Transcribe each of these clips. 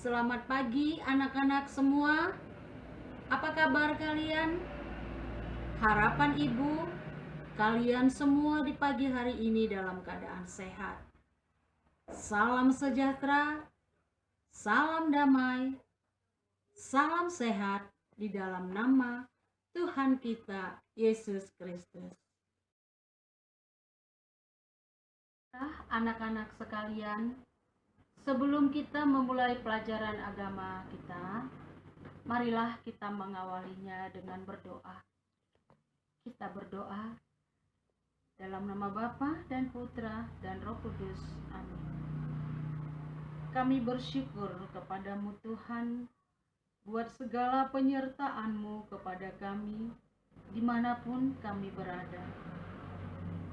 Selamat pagi anak-anak semua. Apa kabar kalian? Harapan ibu, kalian semua di pagi hari ini dalam keadaan sehat. Salam sejahtera, salam damai, salam sehat di dalam nama Tuhan kita Yesus Kristus. Anak-anak sekalian, sebelum kita memulai pelajaran agama kita, marilah kita mengawalinya dengan berdoa. Kita berdoa dalam nama Bapa dan Putra dan Roh Kudus. Amin. Kami bersyukur kepadamu Tuhan, buat segala penyertaan-Mu kepada kami, dimanapun kami berada.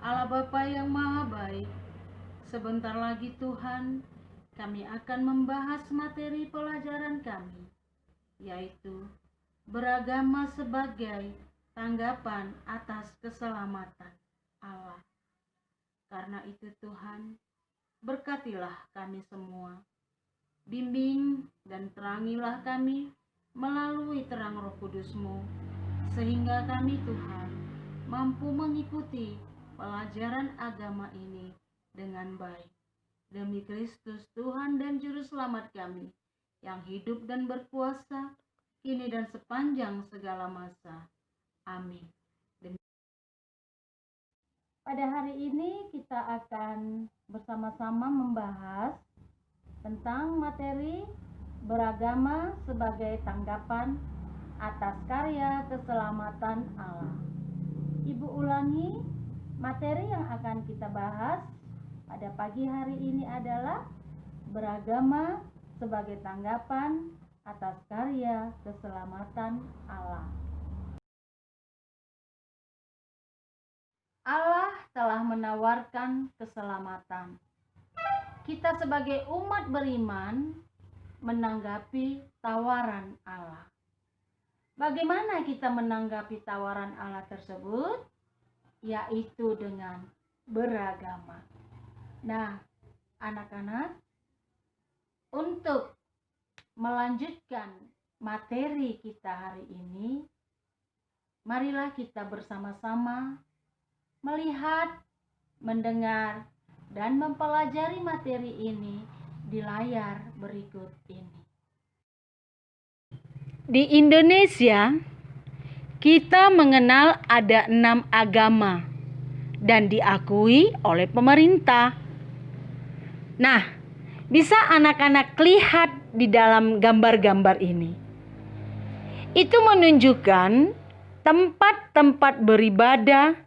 Allah Bapa yang Maha Baik, sebentar lagi Tuhan, kami akan membahas materi pelajaran kami, yaitu beragama sebagai tanggapan atas keselamatan Allah. Karena itu Tuhan, berkatilah kami semua. Bimbing dan terangilah kami melalui terang Roh Kudus-Mu, sehingga kami Tuhan mampu mengikuti pelajaran agama ini dengan baik. Demi Kristus Tuhan dan Juru Selamat kami, yang hidup dan berkuasa, kini dan sepanjang segala masa. Amin. Pada hari ini kita akan bersama-sama membahas tentang materi beragama sebagai tanggapan atas karya keselamatan Allah. Ibu ulangi, materi yang akan kita bahas pada pagi hari ini adalah beragama sebagai tanggapan atas karya keselamatan Allah. Allah telah menawarkan keselamatan. Kita sebagai umat beriman menanggapi tawaran Allah. Bagaimana kita menanggapi tawaran Allah tersebut? Yaitu dengan beragama. Nah, anak-anak, untuk melanjutkan materi kita hari ini, marilah kita bersama-sama melihat, mendengar, dan mempelajari materi ini di layar berikut ini. Di Indonesia, kita mengenal ada 6 agama dan diakui oleh pemerintah. Nah, bisa anak-anak lihat di dalam gambar-gambar ini. Itu menunjukkan tempat-tempat beribadah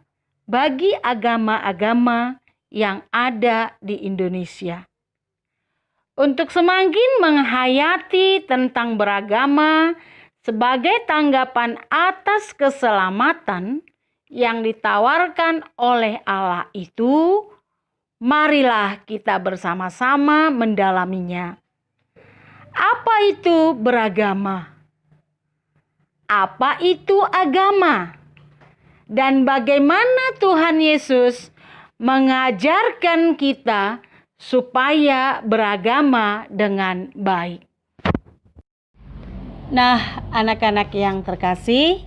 bagi agama-agama yang ada di Indonesia. Untuk semakin menghayati tentang beragama sebagai tanggapan atas keselamatan yang ditawarkan oleh Allah itu, marilah kita bersama-sama mendalaminya. Apa itu beragama? Apa itu agama? Dan bagaimana Tuhan Yesus mengajarkan kita supaya beragama dengan baik? Nah, anak-anak yang terkasih,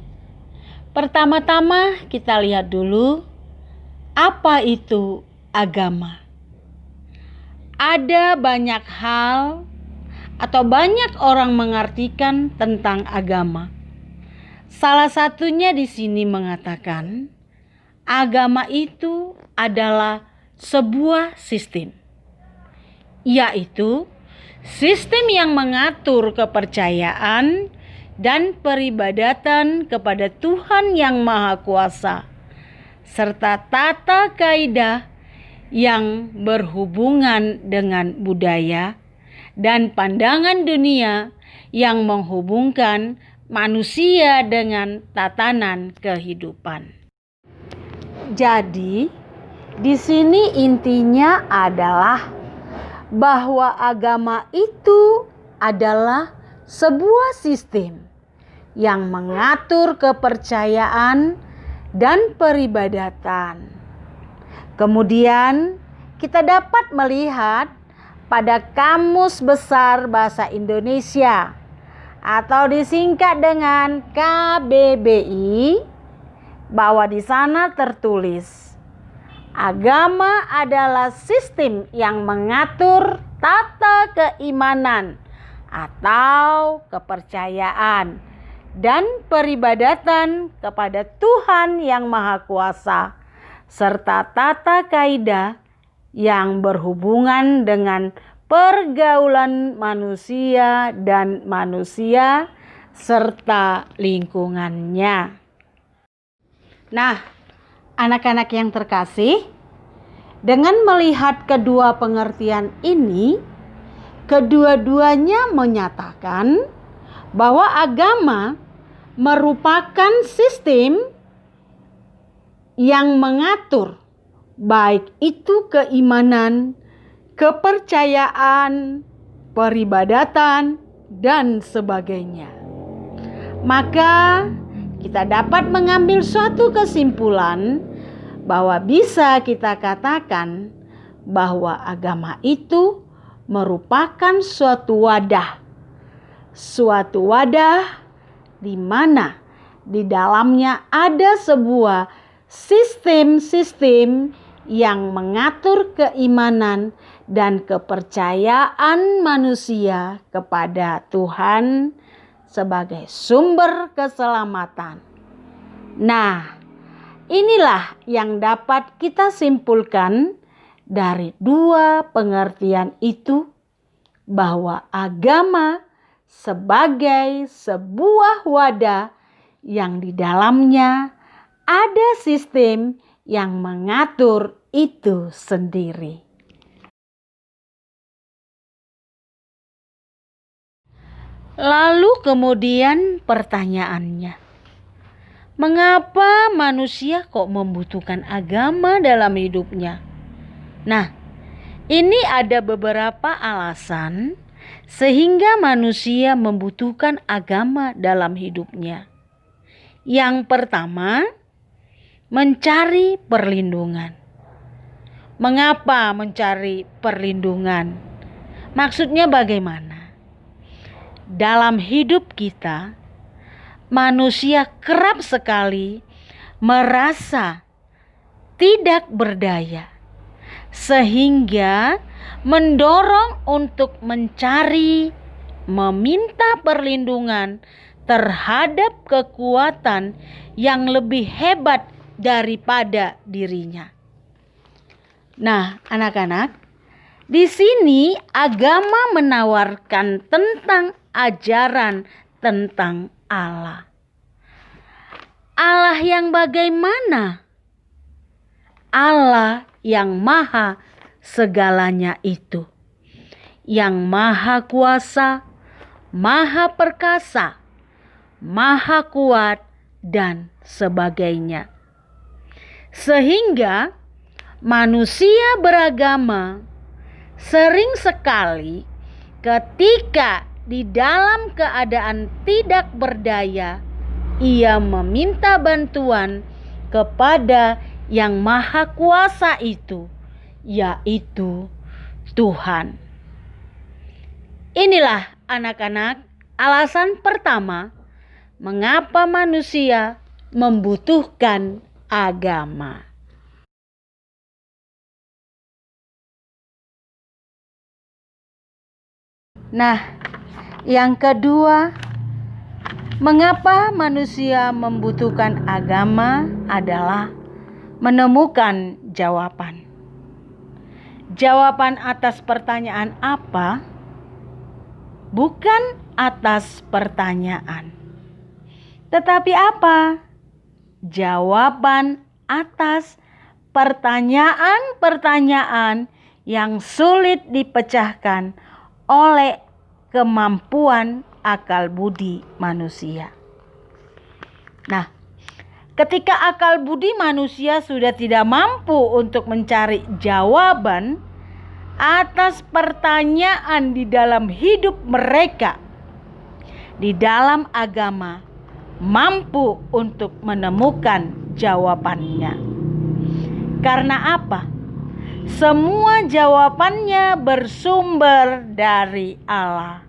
pertama-tama kita lihat dulu apa itu agama. Ada banyak hal atau banyak orang mengartikan tentang agama. Salah satunya di sini mengatakan, agama itu adalah sebuah sistem, yaitu sistem yang mengatur kepercayaan dan peribadatan kepada Tuhan yang Maha Kuasa, serta tata kaidah yang berhubungan dengan budaya dan pandangan dunia yang menghubungkan manusia dengan tatanan kehidupan. Jadi, di sini intinya adalah bahwa agama itu adalah sebuah sistem yang mengatur kepercayaan dan peribadatan. Kemudian kita dapat melihat pada Kamus Besar Bahasa Indonesia atau disingkat dengan KBBI, bahwa di sana tertulis, agama adalah sistem yang mengatur tata keimanan atau kepercayaan dan peribadatan kepada Tuhan yang Maha Kuasa, serta tata kaidah yang berhubungan dengan pergaulan manusia dan manusia serta lingkungannya. Nah, anak-anak yang terkasih, dengan melihat kedua pengertian ini, kedua-duanya menyatakan bahwa agama merupakan sistem yang mengatur baik itu keimanan, kepercayaan, peribadatan, dan sebagainya. Maka kita dapat mengambil suatu kesimpulan bahwa bisa kita katakan bahwa agama itu merupakan suatu wadah di mana di dalamnya ada sebuah sistem-sistem yang mengatur keimanan dan kepercayaan manusia kepada Tuhan sebagai sumber keselamatan. Nah, inilah yang dapat kita simpulkan dari dua pengertian itu, bahwa agama sebagai sebuah wadah yang di dalamnya ada sistem yang mengatur itu sendiri. Lalu kemudian pertanyaannya, mengapa manusia kok membutuhkan agama dalam hidupnya? Nah, ini ada beberapa alasan sehingga manusia membutuhkan agama dalam hidupnya. Yang pertama, mencari perlindungan. Mengapa mencari perlindungan? Maksudnya bagaimana? Dalam hidup kita, manusia kerap sekali merasa tidak berdaya, sehingga mendorong untuk mencari, meminta perlindungan terhadap kekuatan yang lebih hebat daripada dirinya. Nah, anak-anak, di sini agama menawarkan tentang ajaran tentang Allah. Allah yang bagaimana? Allah yang maha segalanya itu, yang maha kuasa, maha perkasa, maha kuat, dan sebagainya. Sehingga manusia beragama sering sekali ketika di dalam keadaan tidak berdaya, ia meminta bantuan kepada yang maha kuasa itu, yaitu Tuhan. Inilah anak-anak alasan pertama mengapa manusia membutuhkan agama. Nah, yang kedua, mengapa manusia membutuhkan agama adalah menemukan jawaban. Jawaban atas pertanyaan apa? Bukan atas pertanyaan. Tetapi apa? Jawaban atas pertanyaan-pertanyaan yang sulit dipecahkan oleh kemampuan akal budi manusia. Nah, ketika akal budi manusia sudah tidak mampu untuk mencari jawaban atas pertanyaan di dalam hidup mereka, di dalam agama mampu untuk menemukan jawabannya. Karena apa? Semua jawabannya bersumber dari Allah.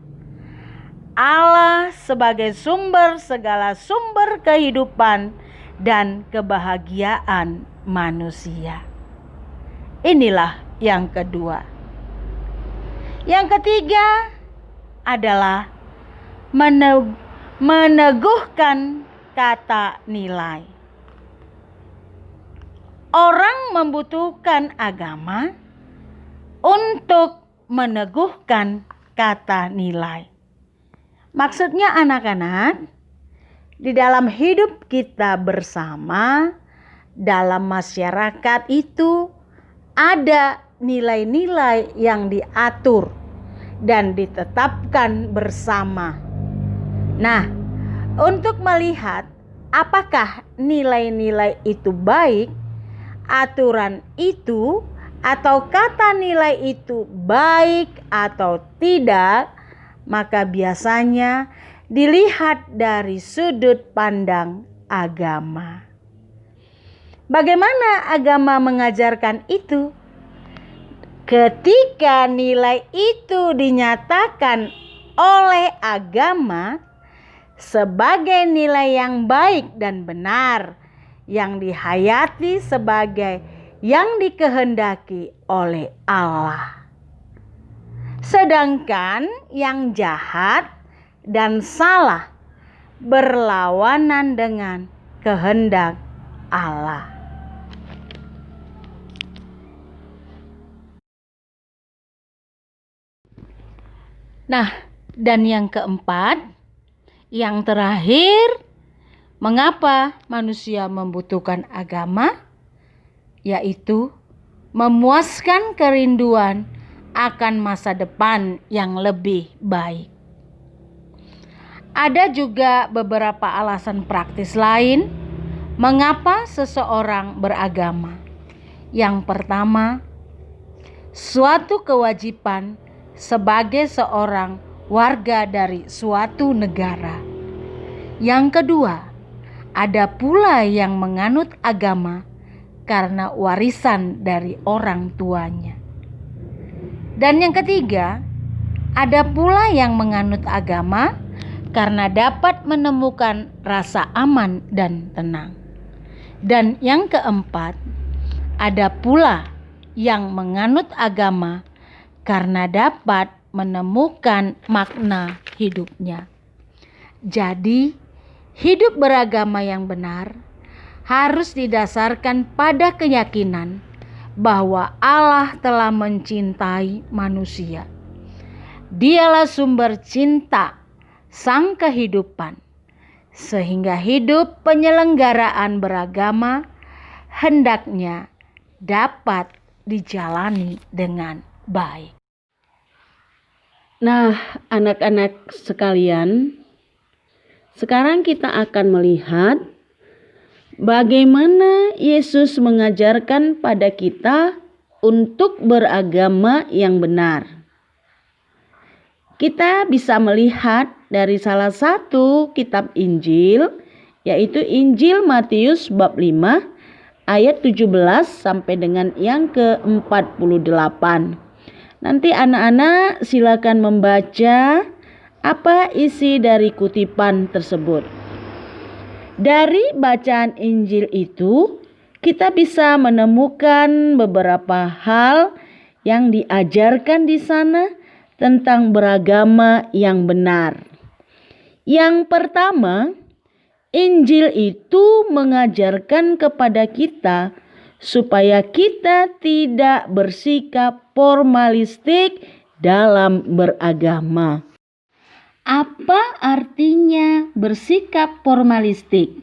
Allah sebagai sumber segala sumber kehidupan dan kebahagiaan manusia. Inilah yang kedua. Yang ketiga adalah meneguhkan kata nilai. Orang membutuhkan agama untuk meneguhkan kata nilai. Maksudnya anak-anak, di dalam hidup kita bersama, dalam masyarakat itu ada nilai-nilai yang diatur dan ditetapkan bersama. Nah, untuk melihat apakah nilai-nilai itu baik, aturan itu atau kata nilai itu baik atau tidak, maka biasanya dilihat dari sudut pandang agama. Bagaimana agama mengajarkan itu? Ketika nilai itu dinyatakan oleh agama sebagai nilai yang baik dan benar, yang dihayati sebagai yang dikehendaki oleh Allah. Sedangkan yang jahat dan salah berlawanan dengan kehendak Allah. Nah, dan yang keempat, yang terakhir, mengapa manusia membutuhkan agama? Yaitu memuaskan kerinduan akan masa depan yang lebih baik. Ada juga beberapa alasan praktis lain mengapa seseorang beragama. Yang pertama, suatu kewajiban sebagai seorang warga dari suatu negara. Yang kedua, ada pula yang menganut agama karena warisan dari orang tuanya. Dan yang ketiga, ada pula yang menganut agama karena dapat menemukan rasa aman dan tenang. Dan yang keempat, ada pula yang menganut agama karena dapat menemukan makna hidupnya. Jadi, hidup beragama yang benar harus didasarkan pada keyakinan bahwa Allah telah mencintai manusia. Dialah sumber cinta, sang kehidupan, sehingga hidup penyelenggaraan beragama hendaknya dapat dijalani dengan baik. Nah, anak-anak sekalian, sekarang kita akan melihat bagaimana Yesus mengajarkan pada kita untuk beragama yang benar. Kita bisa melihat dari salah satu kitab Injil, yaitu Injil Matius bab 5 ayat 17 sampai dengan yang ke-48. Nanti anak-anak silakan membaca apa isi dari kutipan tersebut. Dari bacaan Injil itu, kita bisa menemukan beberapa hal yang diajarkan di sana tentang beragama yang benar. Yang pertama, Injil itu mengajarkan kepada kita supaya kita tidak bersikap formalistik dalam beragama. Apa artinya bersikap formalistik?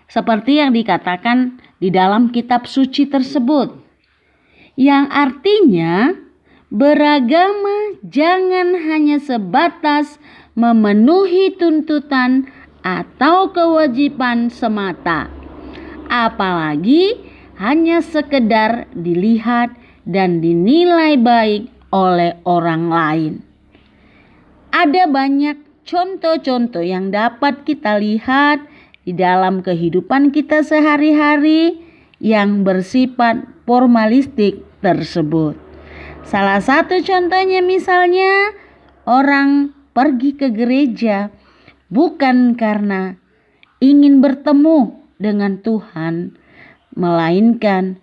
Seperti yang dikatakan di dalam kitab suci tersebut. Yang artinya beragama jangan hanya sebatas memenuhi tuntutan atau kewajiban semata. Apalagi hanya sekedar dilihat dan dinilai baik oleh orang lain. Ada banyak contoh-contoh yang dapat kita lihat di dalam kehidupan kita sehari-hari yang bersifat formalistik tersebut. Salah satu contohnya misalnya orang pergi ke gereja bukan karena ingin bertemu dengan Tuhan, melainkan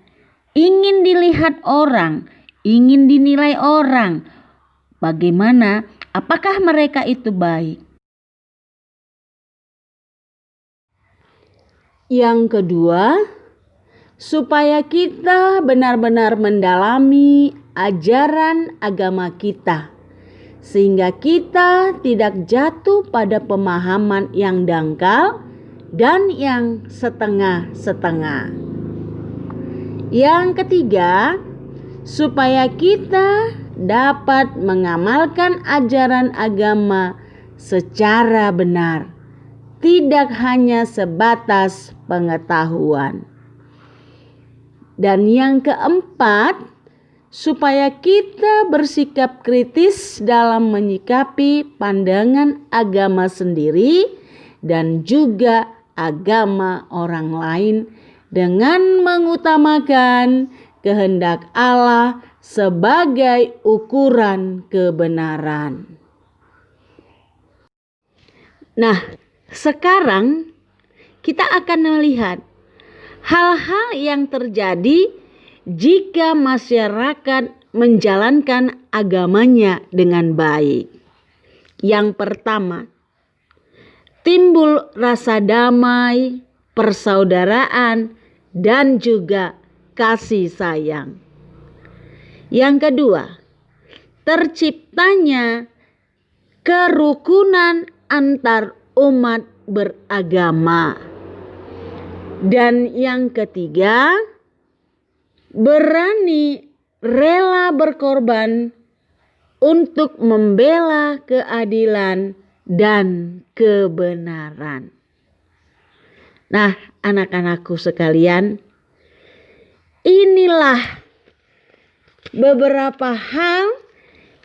ingin dilihat orang, ingin dinilai orang. Bagaimana? Apakah mereka itu baik? Yang kedua, supaya kita benar-benar mendalami ajaran agama kita, sehingga kita tidak jatuh pada pemahaman yang dangkal dan yang setengah-setengah. Yang ketiga, supaya kita dapat mengamalkan ajaran agama secara benar, tidak hanya sebatas pengetahuan. Dan yang keempat, supaya kita bersikap kritis dalam menyikapi pandangan agama sendiri dan juga agama orang lain dengan mengutamakan kehendak Allah sebagai ukuran kebenaran. Nah, sekarang kita akan melihat hal-hal yang terjadi jika masyarakat menjalankan agamanya dengan baik. Yang pertama, timbul rasa damai, persaudaraan, dan juga kasih sayang. Yang kedua, terciptanya kerukunan antar umat beragama. Dan yang ketiga, berani rela berkorban untuk membela keadilan dan kebenaran. Nah, anak-anakku sekalian, inilah beberapa hal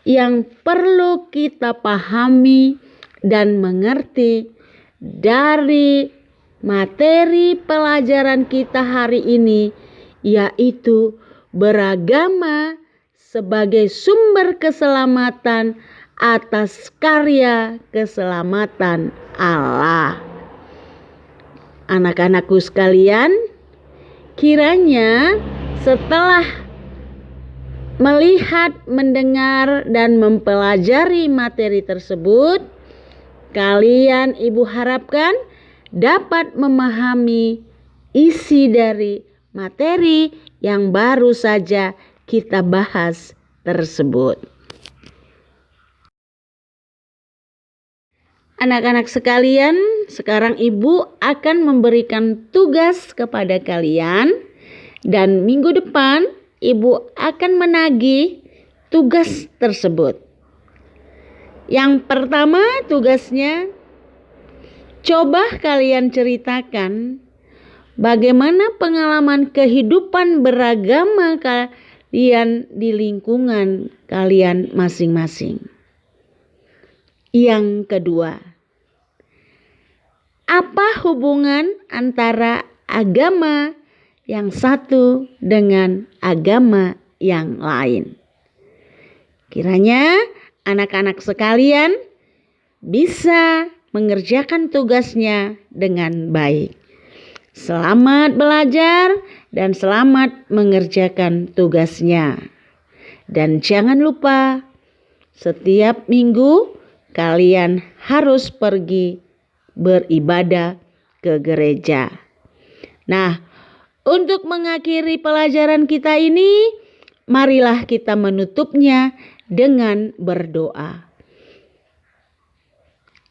yang perlu kita pahami dan mengerti dari materi pelajaran kita hari ini, yaitu beragama sebagai sumber keselamatan atas karya keselamatan Allah. Anak-anakku sekalian, kiranya setelah melihat, mendengar, dan mempelajari materi tersebut, kalian Ibu harapkan dapat memahami isi dari materi yang baru saja kita bahas tersebut. Anak-anak sekalian, sekarang Ibu akan memberikan tugas kepada kalian, dan minggu depan Ibu akan menagih tugas tersebut. Yang pertama tugasnya, coba kalian ceritakan bagaimana pengalaman kehidupan beragama kalian di lingkungan kalian masing-masing. Yang kedua, apa hubungan antara agama yang satu dengan agama yang lain? Kiranya anak-anak sekalian bisa mengerjakan tugasnya dengan baik. Selamat belajar dan selamat mengerjakan tugasnya. Dan jangan lupa, setiap minggu kalian harus pergi beribadah ke gereja. Nah, untuk mengakhiri pelajaran kita ini, marilah kita menutupnya dengan berdoa.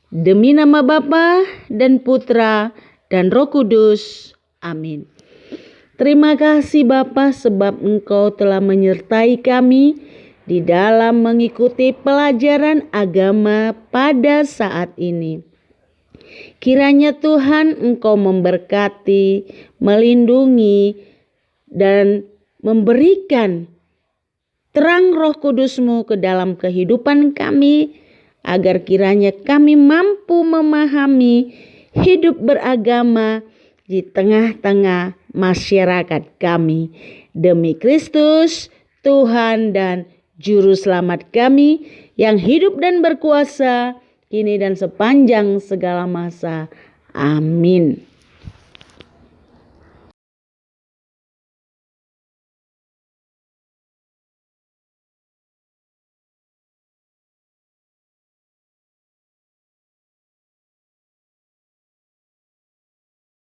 Demi nama Bapa dan Putra dan Roh Kudus. Amin. Terima kasih Bapa, sebab Engkau telah menyertai kami di dalam mengikuti pelajaran agama pada saat ini. Kiranya Tuhan Engkau memberkati, melindungi, dan memberikan terang Roh Kudus-Mu ke dalam kehidupan kami, agar kiranya kami mampu memahami hidup beragama di tengah-tengah masyarakat kami. Demi Kristus, Tuhan dan Juru Selamat kami yang hidup dan berkuasa kini dan sepanjang segala masa. Amin.